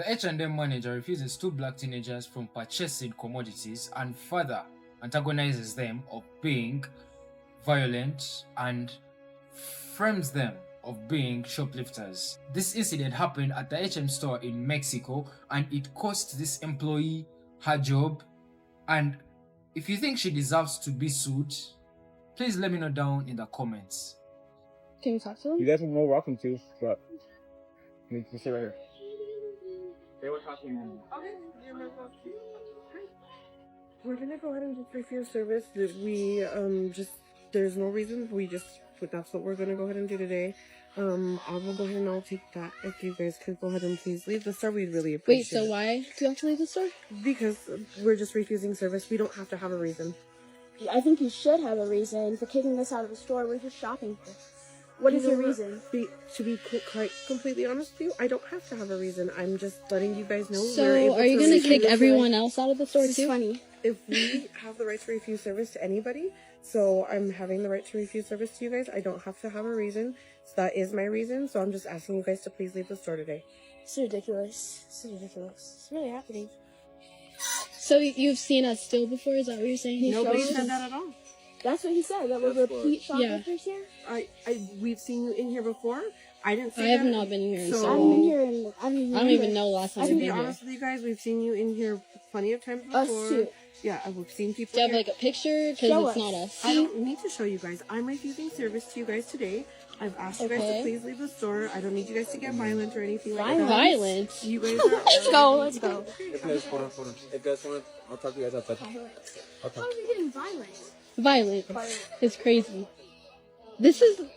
The H&M manager refuses two black teenagers from purchasing commodities and further antagonizes them of being violent and frames them of being shoplifters. This incident happened at the H&M store in Mexico and it cost this employee her job. And if you think she deserves to be sued, please let me know down in the comments. Can you talk to them? You guys are more welcome to, but you can sit right here. They were talking. Okay, we're gonna go ahead and just refuse service. We there's no reason. That's what we're gonna go ahead and do today. I will go ahead and I'll take that. If you guys could go ahead and please leave the store, we'd really appreciate it. Wait, so why do you have to leave the store? Because we're just refusing service. We don't have to have a reason. I think you should have a reason for kicking us out of the store. We're just shopping. What is your reason? To be quite completely honest with you, I don't have to have a reason. I'm just letting you guys know. So, are you going to kick everyone else out of the store too? It's funny. If we have the right to refuse service to anybody, so I'm having the right to refuse service to you guys. I don't have to have a reason. So that is my reason. So I'm just asking you guys to please leave the store today. It's ridiculous. It's ridiculous. It's really happening. So you've seen us steal before? Is that what you're saying? Nobody said that at all. That's what he said. That we're repeat shoplifters here. We've seen you in here before. I didn't say I have not been here. So I haven't been here in. I don't even know the last time I've been been here. To be here. honest with you guys, we've seen you in here plenty of times before. Us too. Yeah, we've seen people. Do you have like a picture? Because it's not us. I don't need to show you guys. I'm refusing service to you guys today. I've asked you guys to please leave the store. I don't need you guys to get violent or anything like that. Violent? You guys are. Let's go. If you guys want, if you guys want, I'll talk to you guys outside. How are we getting violent? Violent. It's crazy.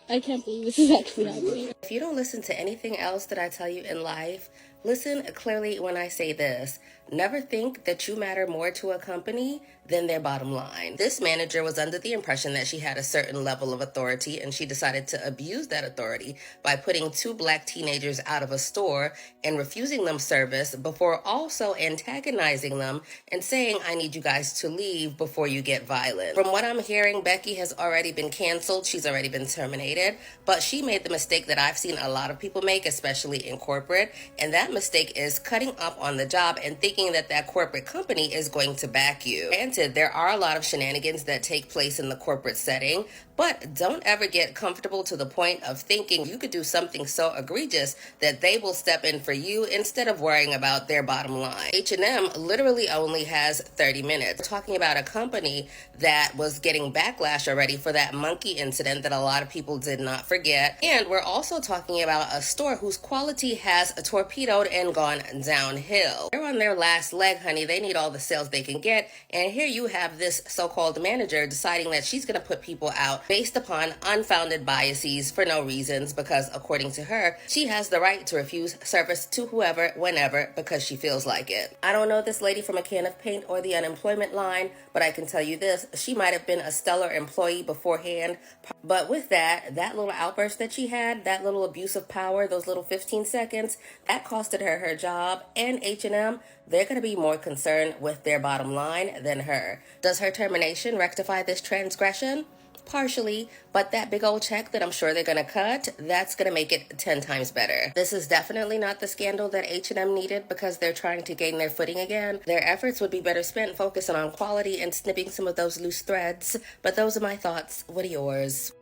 I can't believe this is actually happening. If you don't listen to anything else that I tell you in life, listen clearly when I say this. Never think that you matter more to a company than their bottom line. This manager was under the impression that she had a certain level of authority, and she decided to abuse that authority by putting two black teenagers out of a store and refusing them service before also antagonizing them and saying, I need you guys to leave before you get violent. From what I'm hearing, Becky has already been canceled. She's already been terminated, but she made the mistake that I've seen a lot of people make, especially in corporate, and that mistake is cutting up on the job and thinking that corporate company is going to back you. Granted, there are a lot of shenanigans that take place in the corporate setting, but don't ever get comfortable to the point of thinking you could do something so egregious that they will step in for you instead of worrying about their bottom line. H&M literally only has 30 minutes. We're talking about a company that was getting backlash already for that monkey incident that a lot of people did not forget. And we're also talking about a store whose quality has torpedoed and gone downhill. They're on their last leg, honey. They need all the sales they can get. And here you have this so-called manager deciding that she's going to put people out based upon unfounded biases for no reasons, because according to her, she has the right to refuse service to whoever, whenever, because she feels like it. I don't know this lady from a can of paint or the unemployment line, but I can tell you this, she might have been a stellar employee beforehand, but with that little outburst that she had, that little abuse of power, those little 15 seconds, that costed her her job. And H&M, they're going to be more concerned with their bottom line than her. Does her termination rectify this transgression? Partially, but that big old check that I'm sure they're going to cut, that's going to make it 10 times better. This is definitely not the scandal that H&M needed because they're trying to gain their footing again. Their efforts would be better spent focusing on quality and snipping some of those loose threads. But those are my thoughts. What are yours?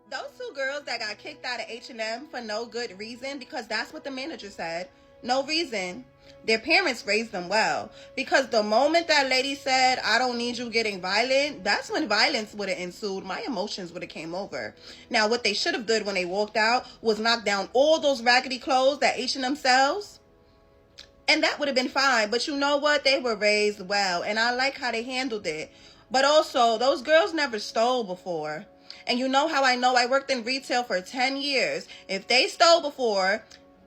Those two girls that got kicked out of H&M for no good reason, because that's what the manager said. No reason. Their parents raised them well, because the moment that lady said, I don't need you getting violent, that's when violence would have ensued. My emotions would have came over. Now, what they should have did when they walked out was knock down all those raggedy clothes that H&M sells, and that would have been fine. But you know what? They were raised well, and I like how they handled it. But also, those girls never stole before. And you know how I know? I worked in retail for 10 years. If they stole before,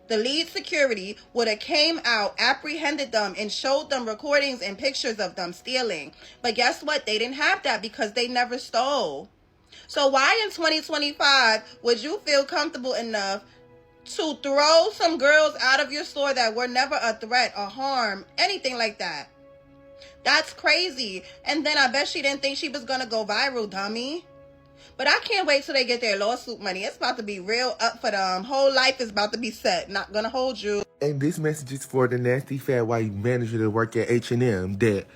the lead security would have came out, apprehended them, and showed them recordings and pictures of them stealing. But guess what? They didn't have that because they never stole. So why in 2025 would you feel comfortable enough to throw some girls out of your store that were never a threat, a harm, anything like that? That's crazy. And then I bet she didn't think she was going to go viral, dummy. But I can't wait till they get their lawsuit money. It's about to be real up for them. Whole life is about to be set. Not gonna hold you. And this message is for the nasty fat white manager that work at H&M that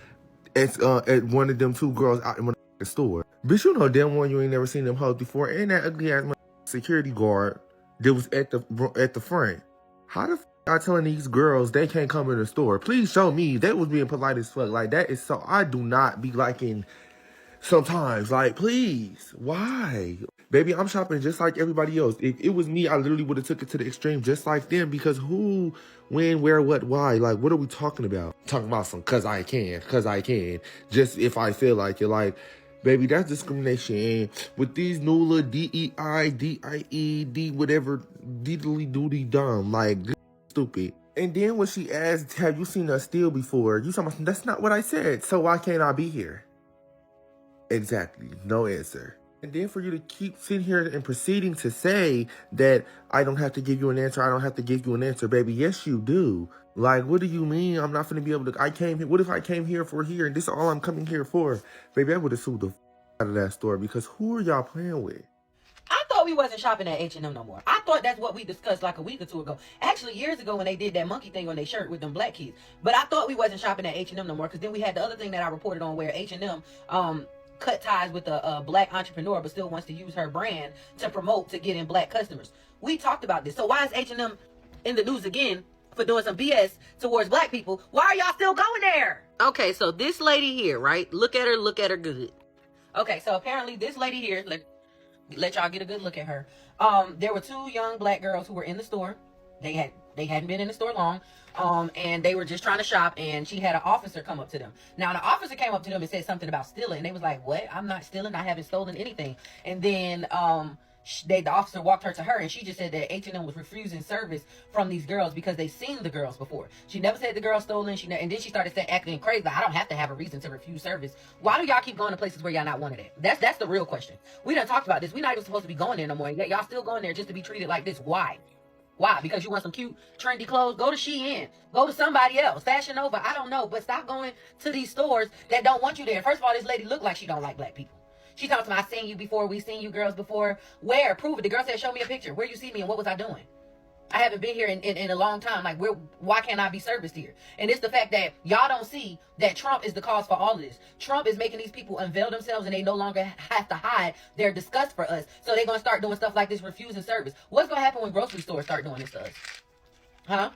at one of them two girls out in the store. Bitch, you know damn one you ain't never seen them hoes before. And that ugly ass security guard that was at the front. How the f*** y'all telling these girls they can't come in the store? Please show me. That was being polite as fuck. Like, that is so... I do not be liking... Sometimes, like, please, why? Baby, I'm shopping just like everybody else. If it was me, I literally would have took it to the extreme just like them, because who, when, where, what, why? Like, what are we talking about? Talking about some cause I can, just if I feel like it. Like, baby, that's discrimination. And with these new little DEI, DIE, D whatever, diddly doody dumb, like, this is stupid. And then when she asked, have you seen us steal before? You talking about, that's not what I said, so why can't I be here? Exactly. No answer. And then for you to keep sitting here and proceeding to say that I don't have to give you an answer, I don't have to give you an answer, baby. Yes, you do. Like, what do you mean I'm not going to be able to... I came here... What if I came here for here and this is all I'm coming here for? Baby, I would have sued the out of that store, because who are y'all playing with? I thought we wasn't shopping at H&M no more. I thought that's what we discussed like a week or two ago. Actually, years ago when they did that monkey thing on their shirt with them black kids. But I thought we wasn't shopping at H&M no more, because then we had the other thing that I reported on where H&M... cut ties with a black entrepreneur but still wants to use her brand to promote to get in black customers. We talked about this. So why is H&M in the news again for doing some BS towards black people? Why are y'all still going there? Okay, so this lady here, right? Look at her good. Okay, so apparently this lady here, let y'all get a good look at her. There were two young black girls who were in the store. They hadn't been in the store long. And they were just trying to shop, and she had an officer come up to them. Now, the officer came up to them and said something about stealing, and they was like, what? I'm not stealing. I haven't stolen anything. And then the officer walked her to her, and she just said that H&M was refusing service from these girls because they seen the girls before. She never said the girl stolen. And then she started acting crazy. Like, I don't have to have a reason to refuse service. Why do y'all keep going to places where y'all not wanted it? That's the real question. We done talked about this. We're not even supposed to be going there no more. Yet y'all still going there just to be treated like this. Why? Why? Because you want some cute, trendy clothes? Go to Shein. Go to somebody else. Fashion Nova. I don't know. But stop going to these stores that don't want you there. First of all, this lady look like she don't like black people. She talks about, I seen you before. We seen you girls before. Where? Prove it. The girl said, show me a picture. Where you see me and what was I doing? I haven't been here in a long time. Like, why can't I be serviced here? And it's the fact that y'all don't see that Trump is the cause for all of this. Trump is making these people unveil themselves, and they no longer have to hide their disgust for us. So they're going to start doing stuff like this, refusing service. What's going to happen when grocery stores start doing this to us? Huh?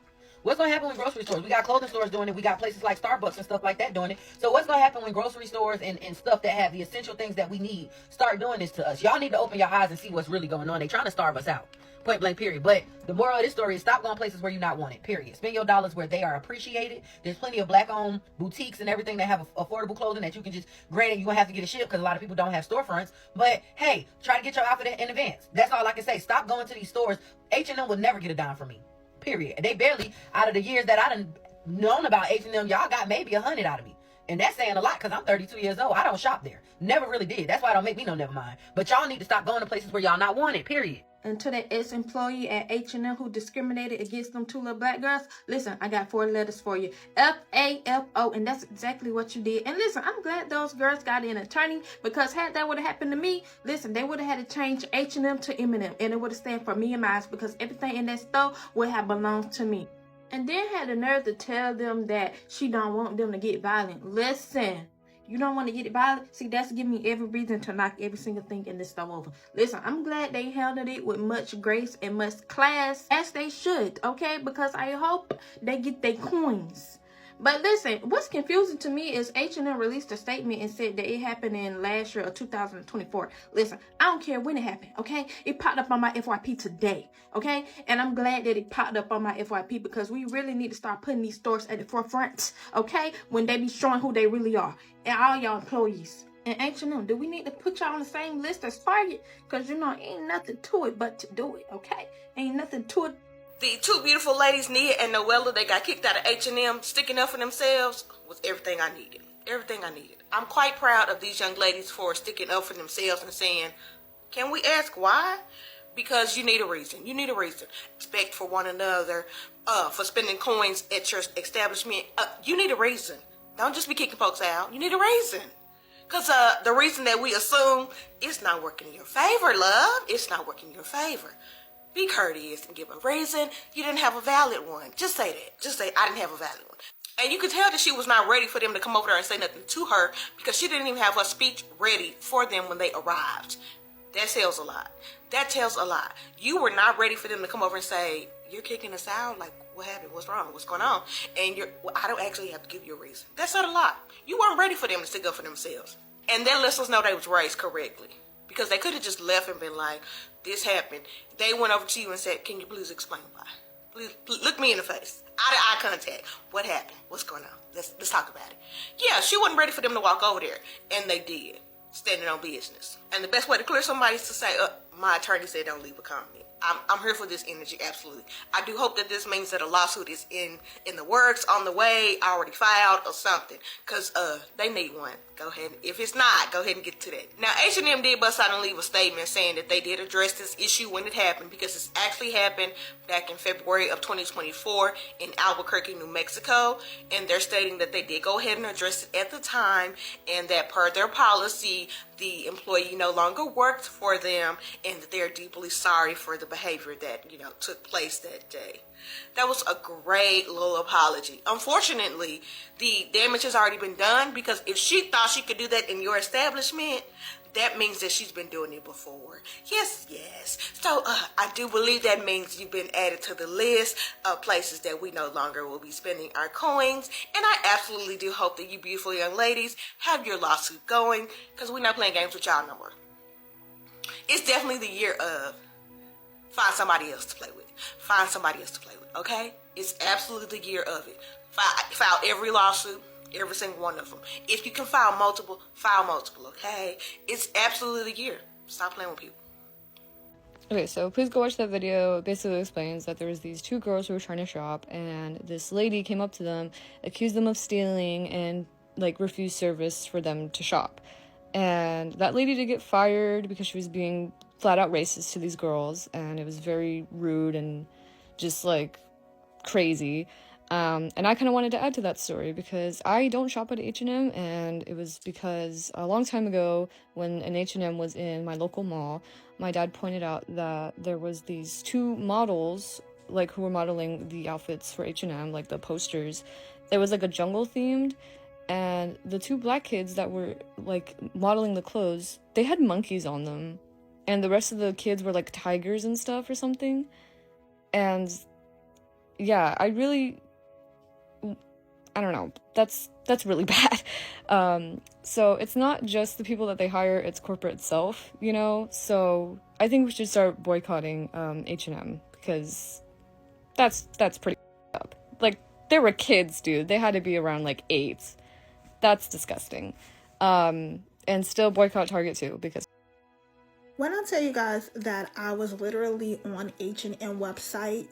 What's going to happen when grocery stores? We got clothing stores doing it. We got places like Starbucks and stuff like that doing it. So what's going to happen when grocery stores and stuff that have the essential things that we need start doing this to us? Y'all need to open your eyes and see what's really going on. They're trying to starve us out. Point blank, period. But the moral of this story is stop going places where you're not wanted, period. Spend your dollars where they are appreciated. There's plenty of black-owned boutiques and everything that have affordable clothing that you can just, granted, you're going to have to get a ship because a lot of people don't have storefronts. But, hey, try to get your outfit in advance. That's all I can say. Stop going to these stores. H&M will never get a dime from me, period. They barely, out of the years that I done known about H&M, y'all got maybe 100 out of me. And that's saying a lot because I'm 32 years old. I don't shop there. Never really did. That's why it don't make me no never mind. But y'all need to stop going to places where y'all not wanted, period. And to that ex-employee at H&M who discriminated against them two little black girls, listen, I got 4 letters for you. F-A-F-O, and that's exactly what you did. And listen, I'm glad those girls got an attorney, because had that would have happened to me, listen, they would have had to change H&M to Eminem, and it would have stand for me and mine, because everything in that store would have belonged to me. And then had the nerve to tell them that she don't want them to get violent. Listen. You don't want to get it violent? See, that's giving me every reason to knock every single thing in this store over. Listen, I'm glad they handled it with much grace and much class, as they should, okay? Because I hope they get their coins. But listen, what's confusing to me is H&M released a statement and said that it happened in last year of 2024. Listen, I don't care when it happened, okay? It popped up on my FYP today, okay? And I'm glad that it popped up on my FYP, because we really need to start putting these stores at the forefront, okay? When they be showing who they really are. And all y'all employees. And H&M, do we need to put y'all on the same list as Target? Because, you know, ain't nothing to it but to do it, okay? Ain't nothing to it. The two beautiful ladies, Nia and Noella, they got kicked out of H&M. Sticking up for themselves was everything I needed. Everything I needed. I'm quite proud of these young ladies for sticking up for themselves and saying, can we ask why? Because you need a reason. You need a reason. Respect for one another, for spending coins at your establishment. You need a reason. Don't just be kicking folks out. You need a reason. Because the reason that we assume it's not working in your favor, love, it's not working in your favor. Be courteous and give a reason. You didn't have a valid one. Just say that. Just say, I didn't have a valid one. And you could tell that she was not ready for them to come over there and say nothing to her because she didn't even have her speech ready for them when they arrived. That tells a lot. That tells a lot. You were not ready for them to come over and say, you're kicking us out? Like, what happened? What's wrong? What's going on? And I don't actually have to give you a reason. That said a lot. You weren't ready for them to stick up for themselves. And that lets us know they was raised correctly. Because they could have just left and been like, this happened. They went over to you and said, can you please explain why? Please look me in the face. Eye to eye contact. What happened? What's going on? Let's talk about it. Yeah, she wasn't ready for them to walk over there. And they did. Standing on business. And the best way to clear somebody is to say, my attorney said don't leave a comment. I'm here for this energy, absolutely. I do hope that this means that a lawsuit is in the works, on the way, already filed, or something. Because they need one. Go ahead. If it's not, go ahead and get to that. Now, H&M did bust out and leave a statement saying that they did address this issue when it happened, because it's actually happened back in February of 2024 in Albuquerque, New Mexico. And they're stating that they did go ahead and address it at the time, and that per their policy, the employee no longer worked for them, and that they're deeply sorry for the behavior that, took place that day. That was a great little apology. Unfortunately, the damage has already been done, because if she thought she could do that in your establishment, that means that she's been doing it before. Yes. So I do believe that means you've been added to the list of places that we no longer will be spending our coins. And I absolutely do hope that you beautiful young ladies have your lawsuit going, because we're not playing games with y'all no more. It's definitely the year of find somebody else to play with. Find somebody else to play with, okay? It's absolutely the year of it. File every lawsuit, every single one of them. If you can file multiple, okay? It's absolutely the year. Stop playing with people. Okay, so please go watch that video. It basically explains that there was these two girls who were trying to shop, and this lady came up to them, accused them of stealing, and refused service for them to shop. And that lady did get fired because she was being flat out racist to these girls, and it was very rude and just crazy. And I kind of wanted to add to that story because I don't shop at H&M, and it was because a long time ago when an H&M was in my local mall, my dad pointed out that there was these two models who were modeling the outfits for H&M, the posters. It was a jungle themed, and the two black kids that were modeling the clothes, they had monkeys on them, and the rest of the kids were tigers and stuff or something. And yeah, I don't know, that's really bad. So it's not just the people that they hire, it's corporate itself, so I think we should start boycotting H&M, because that's pretty up. They were kids, dude. They had to be around 8. That's disgusting. And still boycott Target too, because when I tell you guys that I was literally on H&M website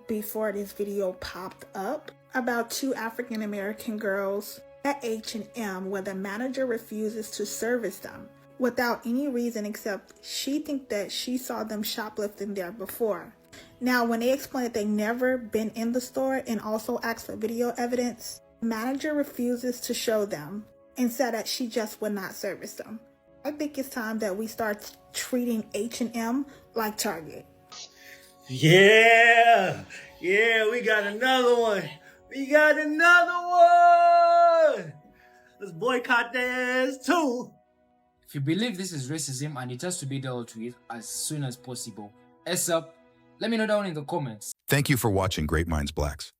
before this video popped up about 2 African American girls at H&M where the manager refuses to service them without any reason except she think that she saw them shoplifting there before. Now, when they explained that they never been in the store and also asked for video evidence, the manager refuses to show them and said that she just would not service them. I think it's time that we start treating H&M like Target. Yeah, we got another one. Let's boycott theirs too. If you believe this is racism and it has to be dealt with as soon as possible, S up, let me know down in the comments. Thank you for watching Great Minds Blacks.